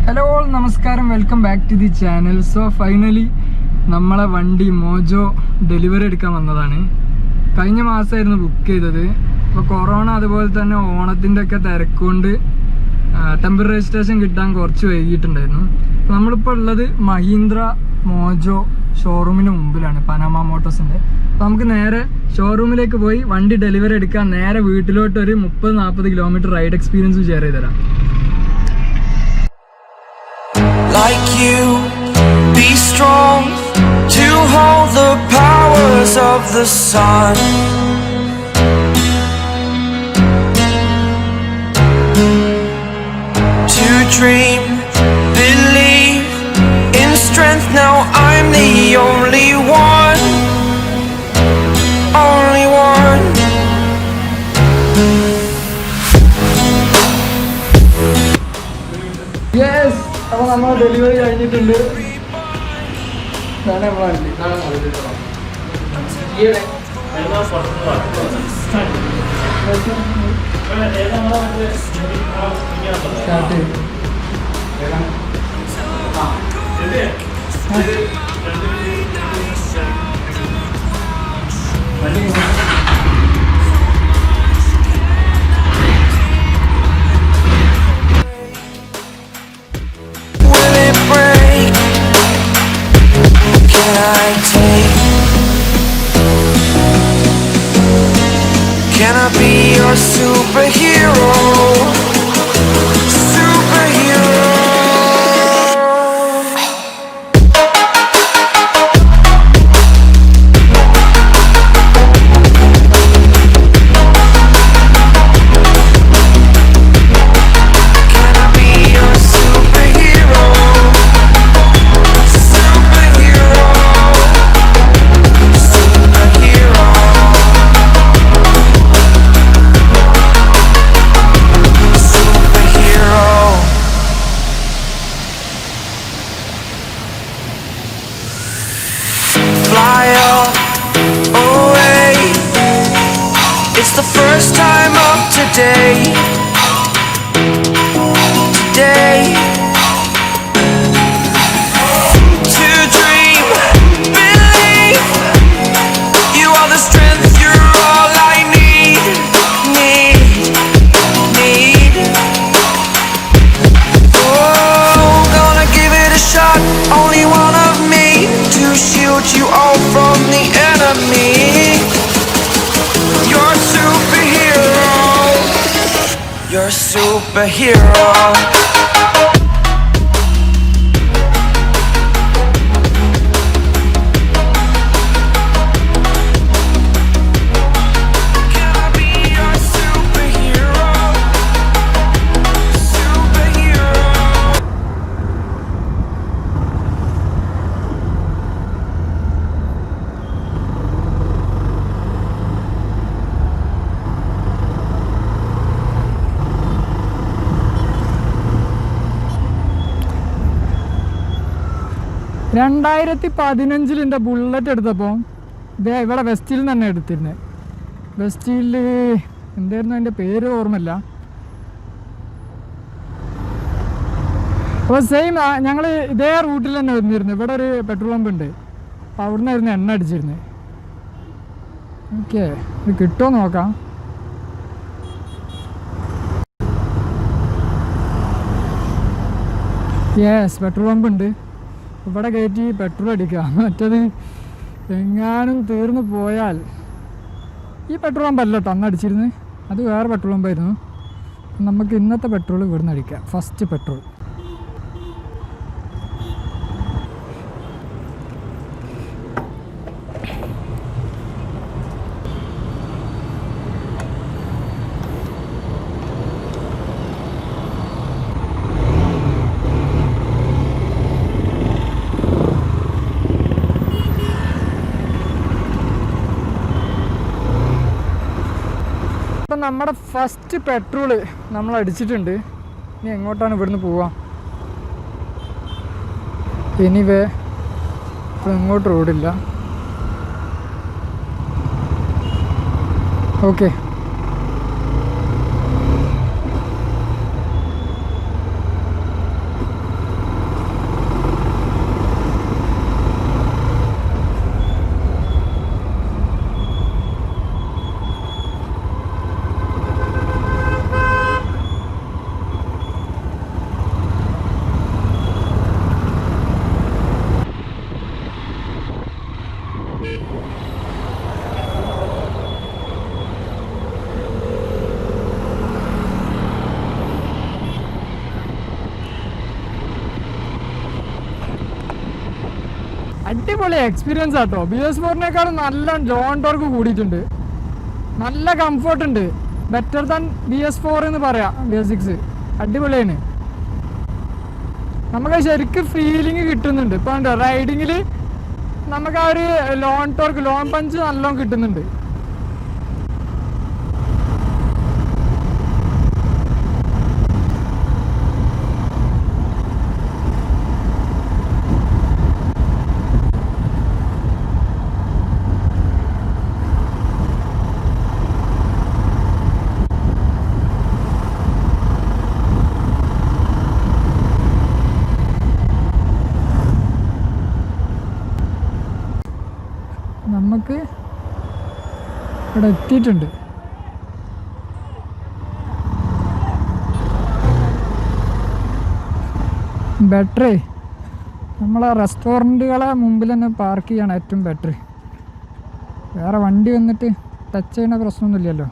Hello all, namaskaram, welcome back to the channel. So finally നമ്മളെ വണ്ടി mojo delivery എടുക്കാൻ വന്നതാണ്. കഴിഞ്ഞ മാസമായിരുന്നു ബുക്ക് ചെയ്തത്. അപ്പോൾ കൊറോണ അതുപോലെ തന്നെ ഓണത്തിൻ്റെ ഒക്കെ തിരക്കുകൊണ്ട് ടെമ്പററി രജിസ്ട്രേഷൻ കിട്ടാൻ കുറച്ച് വൈകിട്ടുണ്ടായിരുന്നു. അപ്പോൾ നമ്മളിപ്പോൾ ഉള്ളത് മഹീന്ദ്ര മോജോ ഷോറൂമിന് മുമ്പിലാണ്, പനാമ മോട്ടോഴ്സിൻ്റെ. അപ്പോൾ നമുക്ക് നേരെ ഷോറൂമിലേക്ക് പോയി വണ്ടി ഡെലിവറി എടുക്കാൻ നേരെ വീട്ടിലോട്ട് ഒരു 30-40 കിലോമീറ്റർ റൈഡ് എക്സ്പീരിയൻസ് ഷെയർ ചെയ്ത് തരാം. Like you, be strong to hold the powers of the sun. To dream, believe in strength. Now I'm the only one, only one. Yes. അപ്പോൾ നമ്മൾ ഡെലിവറി കഴിഞ്ഞിട്ടുണ്ട്. Can I be your superhero? Superhero. Can I be your superhero? Superhero. Superhero. Fly up away. It's the first time of today. Today. To dream, believe. You are the strength, you're all I need. Need. Oh, gonna give it a shot. Only one of me to shield you all from the enemy. You're a superhero. You're a superhero. Can I be your superhero? Superhero. രണ്ടായിരത്തി 2015 എൻ്റെ bullet എടുത്തപ്പോൾ ഇതേ ഇവിടെ വെസ്റ്റിൽ നിന്ന് തന്നെ എടുത്തിരുന്നത്. വെസ്റ്റിൽ എന്തായിരുന്നു അതിൻ്റെ പേര് ഓർമ്മയില്ല. അപ്പോൾ സെയിം ഞങ്ങൾ ഇതേ റൂട്ടിൽ തന്നെ വന്നിരുന്നു. ഇവിടെ ഒരു പെട്രോൾ പമ്പ് ഉണ്ട്, അപ്പോൾ അവിടെ നിന്നായിരുന്നു എണ്ണ അടിച്ചിരുന്നത്. ഓക്കെ, ഇത് കിട്ടുമോ നോക്കാം. യെസ്, പെട്രോൾ പമ്പ് ഉണ്ട്. ഇവിടെ കയറ്റി പെട്രോൾ അടിക്കാം. മറ്റത് എങ്ങാനും തീർന്നു പോയാൽ ഈ പെട്രോൾ പമ്പല്ല കേട്ടോ അന്ന് അടിച്ചിരുന്നത്, അത് വേറെ പെട്രോൾ പമ്പായിരുന്നു. നമുക്ക് ഇന്നത്തെ പെട്രോൾ ഇവിടുന്ന് അടിക്കാം. First petrol. അപ്പം നമ്മുടെ ഫസ്റ്റ് പെട്രോള് നമ്മൾ അടിച്ചിട്ടുണ്ട്. ഇനി എങ്ങോട്ടാണ് ഇവിടുന്ന് പോവാം? എനിവേ ഇപ്പം ഇങ്ങോട്ട് റോഡില്ല. ഓക്കെ, അടിപൊളി എക്സ്പീരിയൻസ് ആട്ടോ. BS4-നേക്കാളും നല്ല ലോൺ ടോർക്ക് കൂടിയിട്ടുണ്ട്, നല്ല കംഫർട്ട് ഉണ്ട്. ബെറ്റർ ദാൻ BS4 എന്ന് പറയാം. BS6 അടിപൊളിയാണ്. നമുക്ക് ശരിക്കും ഫീലിംഗ് കിട്ടുന്നുണ്ട്. ഇപ്പം റൈഡിങ്ങിൽ നമുക്ക് ആ ഒരു ലോൺ ടോർക്ക്, ലോൺ പഞ്ച് നല്ലോണം കിട്ടുന്നുണ്ട്. നമുക്ക് ഇവിടെ എത്തിയിട്ടുണ്ട്. ബെറ്റർ നമ്മളെ റെസ്റ്റോറൻറ്റുകളെ മുമ്പിൽ തന്നെ പാർക്ക് ചെയ്യാണ് ഏറ്റവും ബെറ്റർ. വേറെ വണ്ടി വന്നിട്ട് ടച്ച് ചെയ്യുന്ന പ്രശ്നമൊന്നുമില്ലല്ലോ.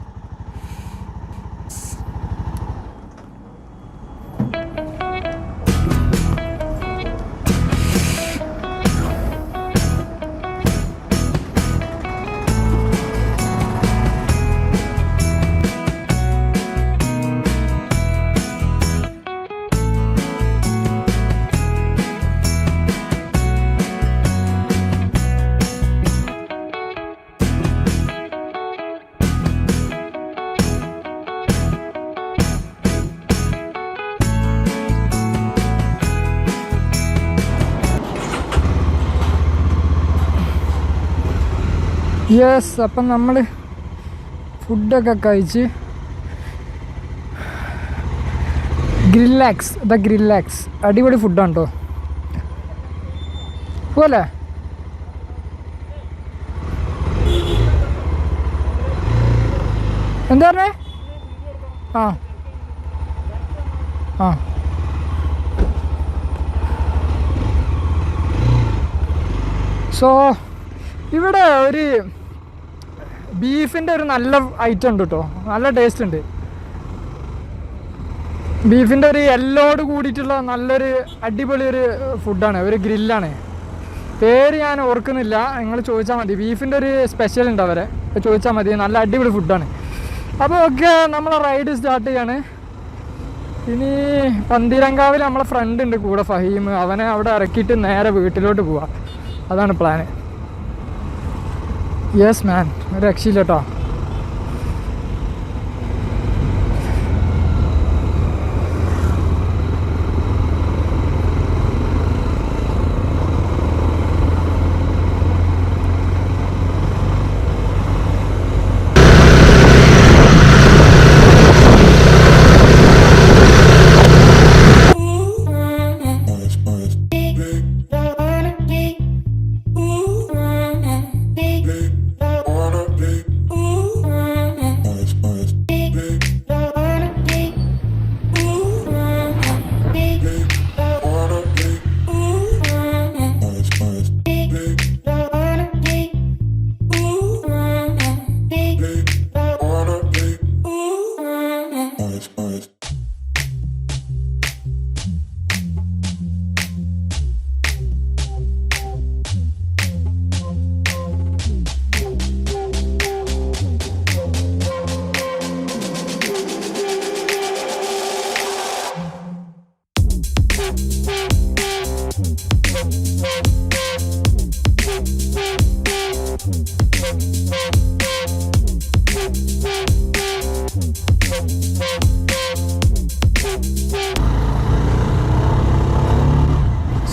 യെസ്, അപ്പം നമ്മൾ ഫുഡൊക്കെ കഴിച്ച് ഗ്രില്ലാക്സ് അടിപൊളി ഫുഡാണ് കേട്ടോ. പോലെ എന്താ പറഞ്ഞേ? ആ ആ സോ ഇവിടെ ഒരു ബീഫിൻ്റെ ഒരു നല്ല ഐറ്റം ഉണ്ട് കേട്ടോ, നല്ല ടേസ്റ്റ് ഉണ്ട്. ബീഫിൻ്റെ ഒരു എല്ലോട് കൂടിയിട്ടുള്ള നല്ലൊരു അടിപൊളി ഒരു ഫുഡാണ്, ഒരു ഗ്രില്ലാണ്. പേര് ഞാൻ ഓർക്കുന്നില്ല, നിങ്ങൾ ചോദിച്ചാൽ മതി. ബീഫിൻ്റെ ഒരു സ്പെഷ്യൽ ഉണ്ട്, അവരെ ചോദിച്ചാൽ മതി. നല്ല അടിപൊളി ഫുഡാണ്. അപ്പോൾ ഓക്കെ, നമ്മളെ റൈഡ് സ്റ്റാർട്ട് ചെയ്യാണ്. ഇനി പന്തീരങ്കാവിൽ നമ്മളെ ഫ്രണ്ട് ഉണ്ട് കൂടെ, ഫഹീം. അവനെ അവിടെ ഇറക്കിയിട്ട് നേരെ വീട്ടിലോട്ട് പോവാം, അതാണ് പ്ലാന്. യെസ് മാൻ, ഒരു രക്ഷയില്ല കേട്ടോ.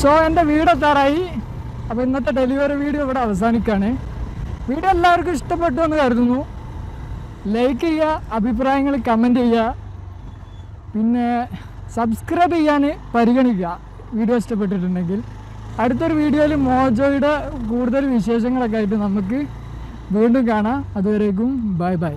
സോ എൻ്റെ വീടെത്താറായി. അപ്പോൾ ഇന്നത്തെ ഡെലിവറി വീഡിയോ ഇവിടെ അവസാനിക്കുകയാണ്. വീഡിയോ എല്ലാവർക്കും ഇഷ്ടപ്പെട്ടു എന്ന് കരുതുന്നു. ലൈക്ക് ചെയ്യുക, അഭിപ്രായങ്ങൾ കമൻറ്റ് ചെയ്യുക, പിന്നെ സബ്സ്ക്രൈബ് ചെയ്യാൻ പരിഗണിക്കുക വീഡിയോ ഇഷ്ടപ്പെട്ടിട്ടുണ്ടെങ്കിൽ. അടുത്തൊരു വീഡിയോയിൽ മോജോയുടെ കൂടുതൽ വിശേഷങ്ങളൊക്കെ ആയിട്ട് നമുക്ക് വീണ്ടും കാണാം. അതുവരേക്കും ബൈ ബൈ.